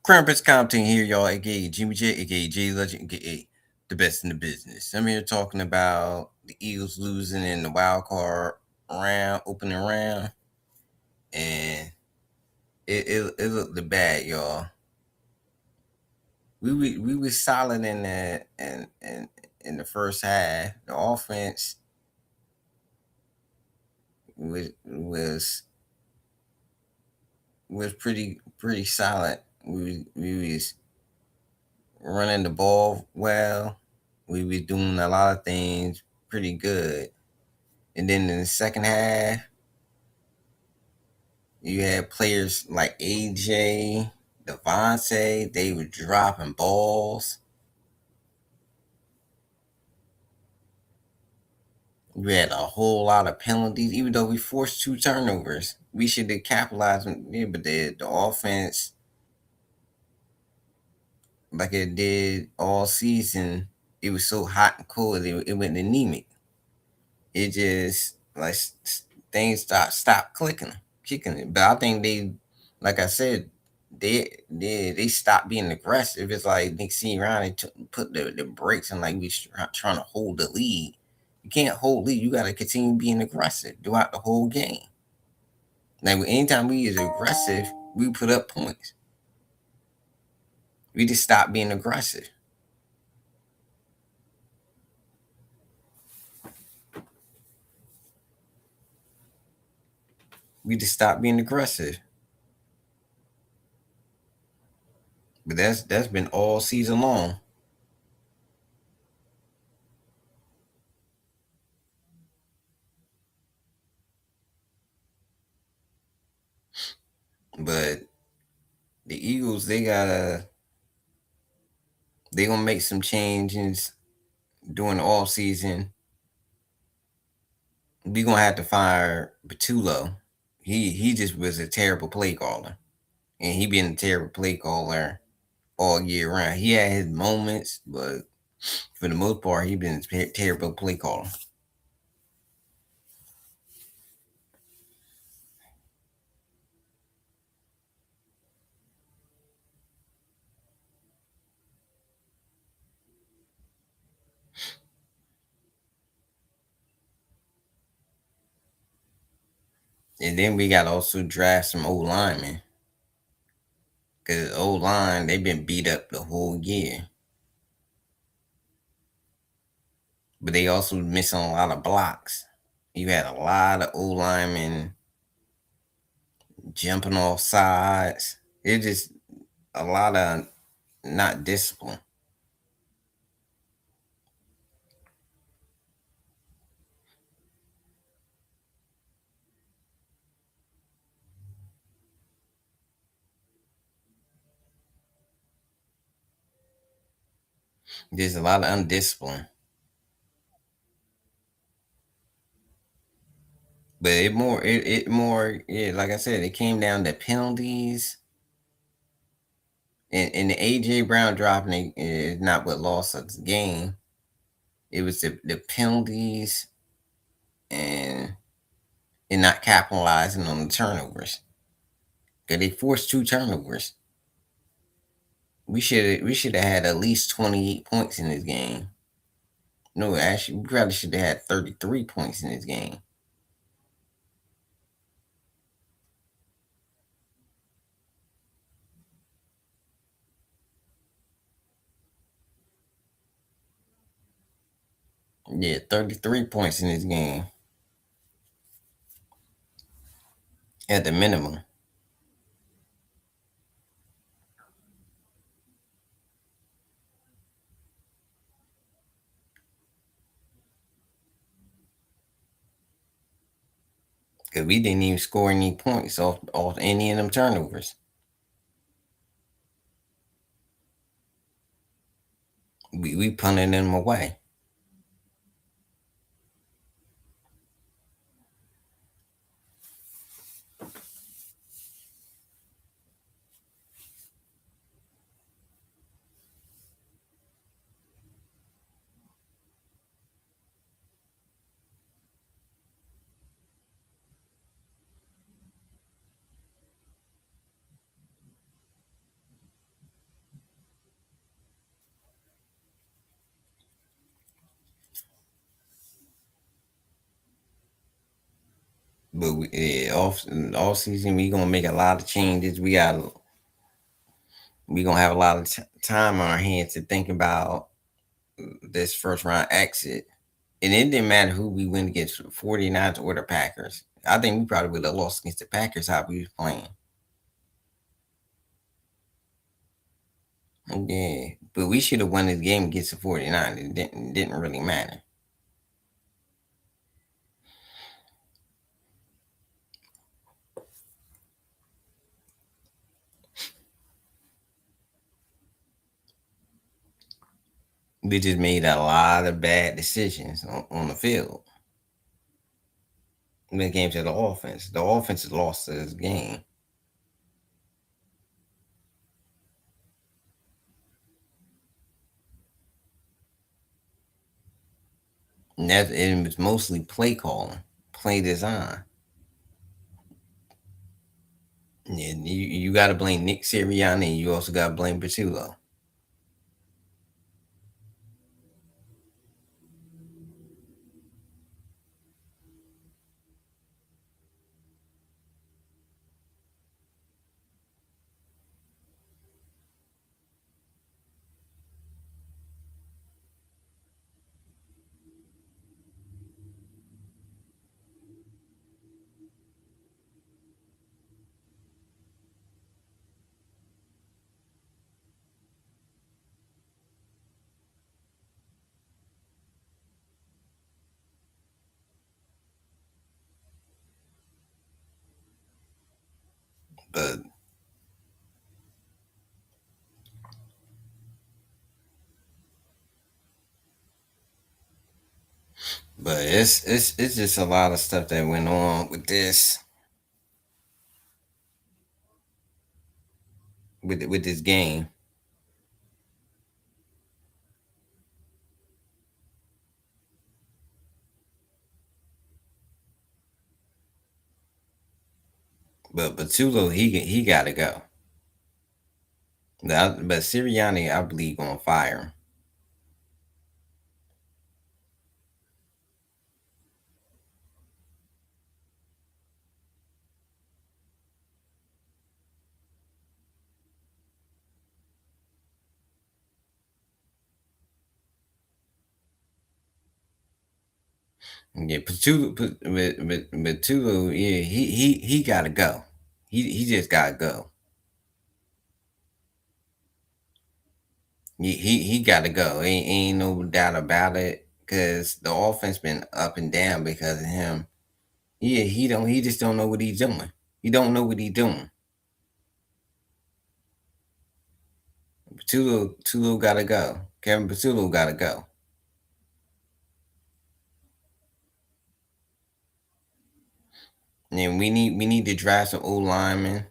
Krampus Compton here, y'all, aka Jimmy J, aka J Legend, aka the best in the business. I'm here talking about the Eagles losing in the wild card round, opening round, and it looked the bad, y'all. We was solid in that and in the first half. The offense was was pretty solid. We was running the ball well. We was doing a lot of things pretty good. And then in the second half, you had players like AJ, Devontae, they were dropping balls. We had a whole lot of penalties, even though we forced two turnovers. We should have capitalized on it, but the offense, like it did all season, it was so hot and cold, it went anemic. It just like things stopped kicking it. But I think they, like I said, they stopped being aggressive. It's like they see around and put the brakes and like we trying to hold the lead. You can't hold lead. You got to continue being aggressive throughout the whole game. Like anytime we is aggressive, we put up points. We just stop being aggressive. We just stop being aggressive. But that's been all season long. But the Eagles, they gonna make some changes during the off season. We gonna have to fire Batulo. He just was a terrible play caller, and he been a terrible play caller all year round. He had his moments, but for the most part, he been a terrible play caller. And then we got to also draft some old linemen because old line they been beat up the whole year, but they also missing a lot of blocks. You had a lot of old linemen jumping off sides. It just a lot of not discipline. There's a lot of undiscipline. But it more yeah, like I said, it came down to penalties and the AJ Brown dropping it is not what lost us the game. It was the penalties and not capitalizing on the turnovers. Cause they forced two turnovers. We should have had at least 28 points in this game. No, actually, we probably should have had 33 points in this game. Yeah, 33 points in this game at the minimum. Because we didn't even score any points off any of them turnovers. We punted them away. But off season, we gonna make a lot of changes. We gonna have a lot of time on our hands to think about this first round exit. And it didn't matter who we went against, 49ers or the Packers. I think we probably would have lost against the Packers how we was playing. Yeah, but we should have won this game against the 49ers. It didn't really matter. We just made a lot of bad decisions on the field when it came to the offense. The offense has lost this game. And it was mostly play calling, play design. And you got to blame Nick Sirianni, and you also got to blame Bertulo. But it's just a lot of stuff that went on with this game. But Bertulo, he got to go. But Sirianni, I believe, gonna fire him. Yeah, Bertulo, yeah, he got to go. He just got to go. He got to go. Ain't no doubt about it. Cause the offense been up and down because of him. Yeah, he just don't know what he's doing. He don't know what he's doing. Tulu gotta go. Kevin Patulu gotta go. And we need to draft some old linemen.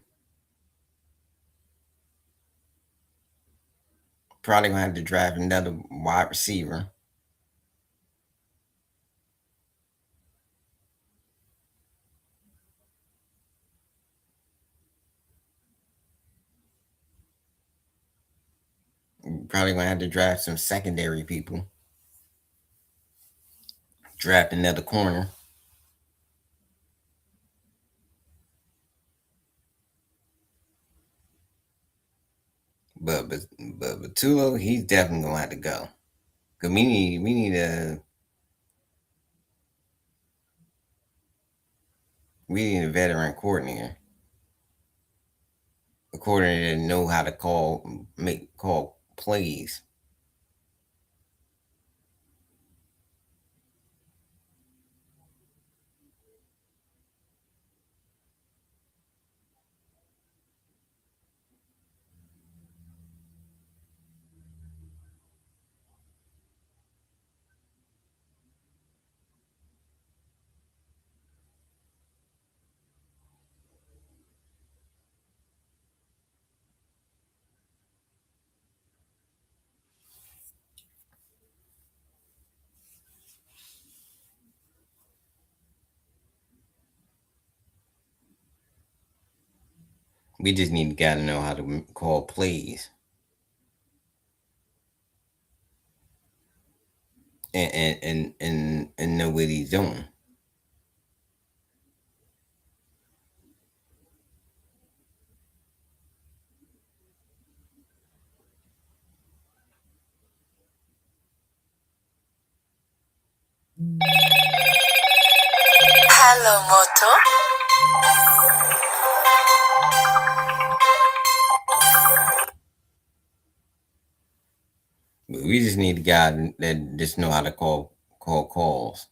Probably gonna have to draft another wide receiver. Probably gonna have to draft some secondary people. Draft another corner. But Patullo, he's definitely gonna have to go. Cause we need a veteran coordinator. A coordinator that know how to call plays. We just need to gotta know how to call plays and know what he's doing. moto. But we just need a guy that just know how to call calls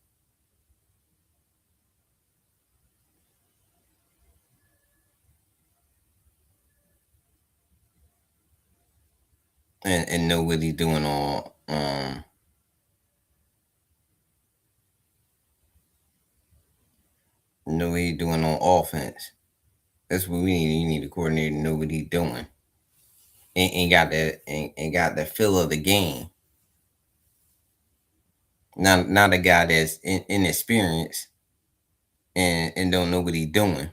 and know what he's doing on know what he's doing on offense. That's what we need. You need a coordinator to know what he's doing and got the feel of the game. Not a guy that's inexperienced and don't know what he's doing.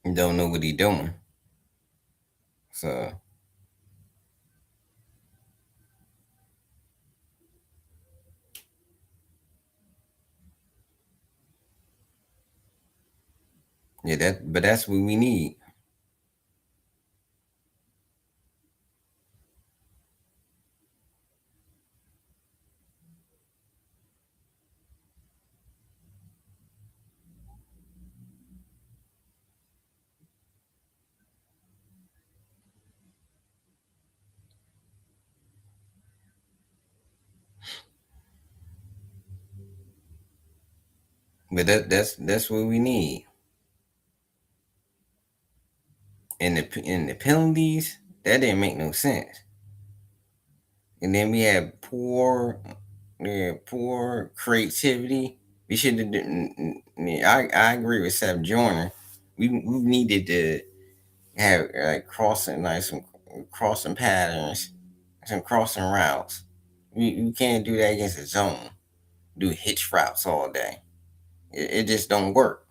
And don't know what he's doing. So yeah, that's what we need. But that's what we need. And the penalties that didn't make no sense. And then we had poor creativity. We should have. I agree with Seth Joyner. We needed to have like crossing like some crossing patterns, some crossing routes. You can't do that against a zone. Do hitch routes all day. It just don't work.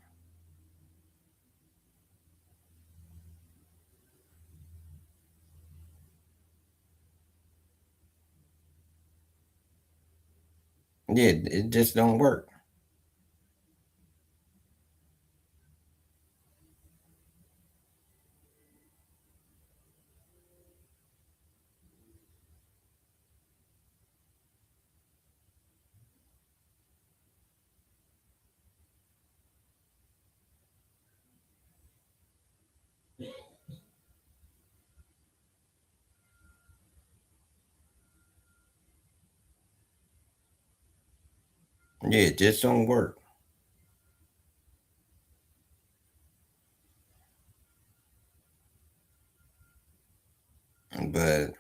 Yeah, it just don't work. Yeah, it just don't work. But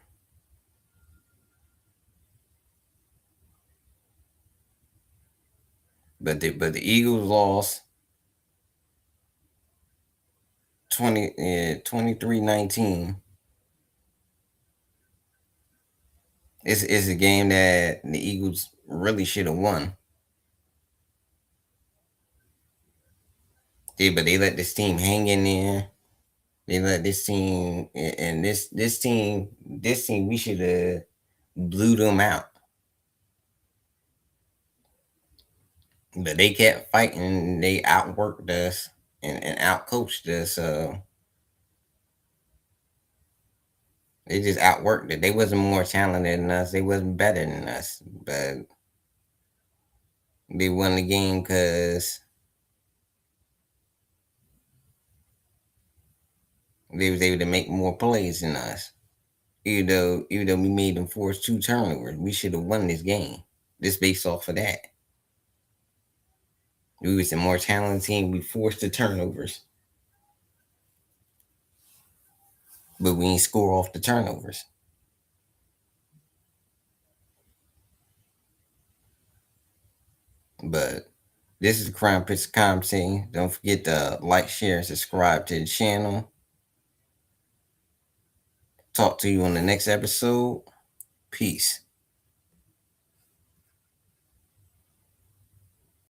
but the Eagles lost 23-19. It's a game that the Eagles really should have won. But they let this team hang in there. They let this team and this team we should have blew them out. But they kept fighting. They outworked us and outcoached us. So they just outworked it. They wasn't more talented than us. They wasn't better than us. But they won the game because they was able to make more plays than us. Even though we made them force 2 turnovers, we should have won this game. Just based off of that. We was a more talented team. We forced the turnovers, but we ain't score off the turnovers. But this is the Crime Picks Conversation. Don't forget to like, share, and subscribe to the channel. Talk to you on the next episode. Peace.